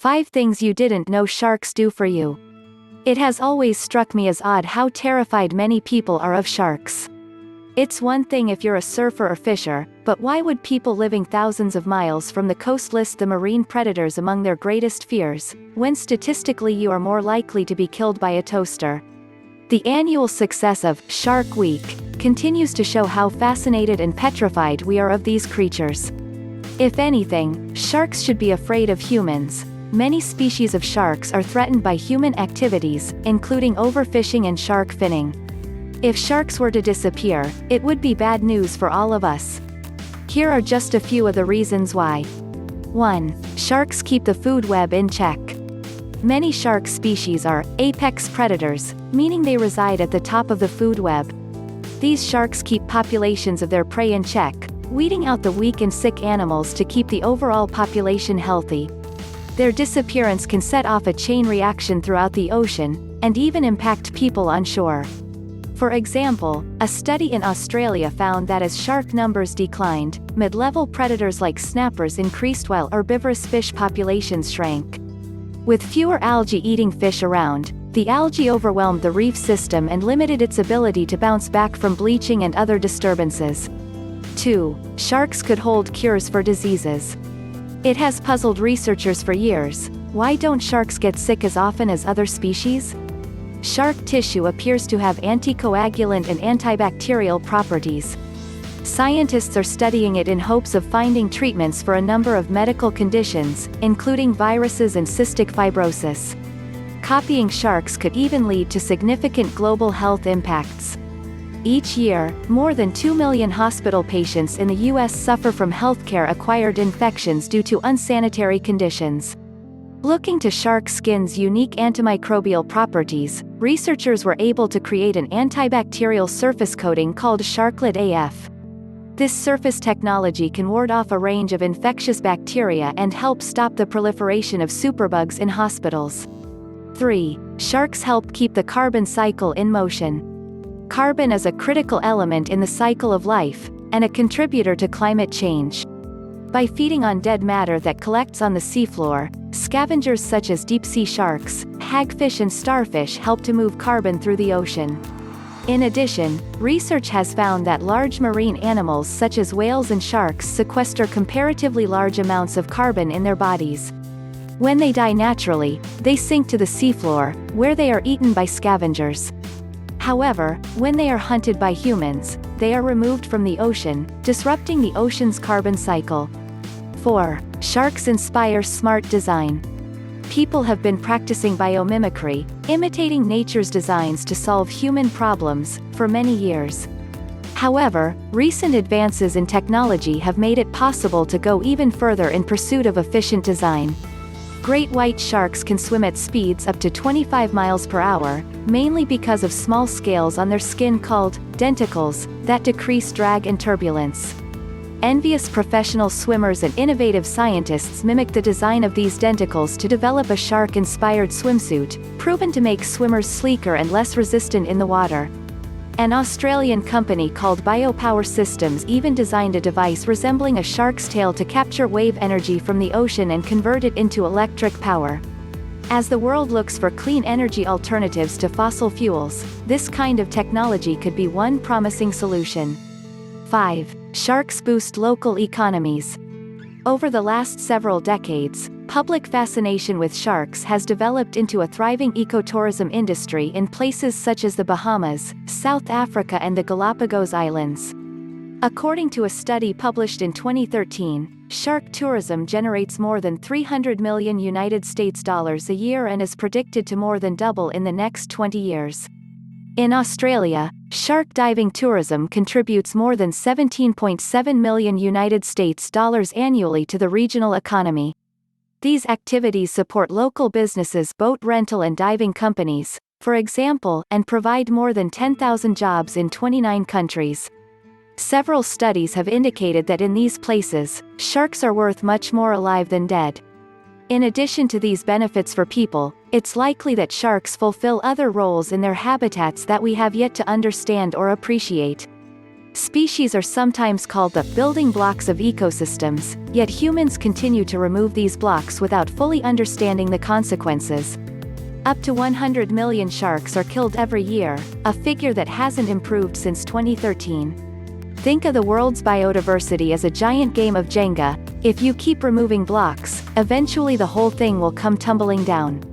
5 things you didn't know sharks do for you. It has always struck me as odd how terrified many people are of sharks. It's one thing if you're a surfer or fisher, but why would people living thousands of miles from the coast list the marine predators among their greatest fears, when statistically you are more likely to be killed by a toaster? The annual success of Shark Week continues to show how fascinated and petrified we are of these creatures. If anything, sharks should be afraid of humans. Many species of sharks are threatened by human activities, including overfishing and shark finning. If sharks were to disappear, it would be bad news for all of us. Here are just a few of the reasons why. 1. Sharks keep the food web in check. Many shark species are apex predators, meaning they reside at the top of the food web. These sharks keep populations of their prey in check, weeding out the weak and sick animals to keep the overall population healthy. Their disappearance can set off a chain reaction throughout the ocean, and even impact people on shore. For example, a study in Australia found that as shark numbers declined, mid-level predators like snappers increased while herbivorous fish populations shrank. With fewer algae-eating fish around, the algae overwhelmed the reef system and limited its ability to bounce back from bleaching and other disturbances. 2. Sharks could hold cures for diseases. It has puzzled researchers for years. Why don't sharks get sick as often as other species? Shark tissue appears to have anticoagulant and antibacterial properties. Scientists are studying it in hopes of finding treatments for a number of medical conditions, including viruses and cystic fibrosis. Copying sharks could even lead to significant global health impacts. Each year, more than 2 million hospital patients in the U.S. suffer from healthcare-acquired infections due to unsanitary conditions. Looking to shark skin's unique antimicrobial properties, researchers were able to create an antibacterial surface coating called Sharklet AF. This surface technology can ward off a range of infectious bacteria and help stop the proliferation of superbugs in hospitals. 3. Sharks help keep the carbon cycle in motion. Carbon is a critical element in the cycle of life, and a contributor to climate change. By feeding on dead matter that collects on the seafloor, scavengers such as deep-sea sharks, hagfish and starfish help to move carbon through the ocean. In addition, research has found that large marine animals such as whales and sharks sequester comparatively large amounts of carbon in their bodies. When they die naturally, they sink to the seafloor, where they are eaten by scavengers. However, when they are hunted by humans, they are removed from the ocean, disrupting the ocean's carbon cycle. 4. Sharks inspire smart design. People have been practicing biomimicry, imitating nature's designs to solve human problems, for many years. However, recent advances in technology have made it possible to go even further in pursuit of efficient design. Great white sharks can swim at speeds up to 25 miles per hour, mainly because of small scales on their skin called denticles that decrease drag and turbulence. Envious professional swimmers and innovative scientists mimic the design of these denticles to develop a shark-inspired swimsuit, proven to make swimmers sleeker and less resistant in the water. An Australian company called Biopower Systems even designed a device resembling a shark's tail to capture wave energy from the ocean and convert it into electric power. As the world looks for clean energy alternatives to fossil fuels, this kind of technology could be one promising solution. 5. Sharks boost local economies. Over the last several decades, public fascination with sharks has developed into a thriving ecotourism industry in places such as the Bahamas, South Africa and the Galapagos Islands. According to a study published in 2013, shark tourism generates more than $300 million a year and is predicted to more than double in the next 20 years. In Australia, shark diving tourism contributes more than $17.7 million annually to the regional economy. These activities support local businesses, boat rental and diving companies, for example, and provide more than 10,000 jobs in 29 countries. Several studies have indicated that in these places, sharks are worth much more alive than dead. In addition to these benefits for people, it's likely that sharks fulfill other roles in their habitats that we have yet to understand or appreciate. Species are sometimes called the building blocks of ecosystems, yet humans continue to remove these blocks without fully understanding the consequences. Up to 100 million sharks are killed every year, a figure that hasn't improved since 2013. Think of the world's biodiversity as a giant game of Jenga. If you keep removing blocks, eventually the whole thing will come tumbling down.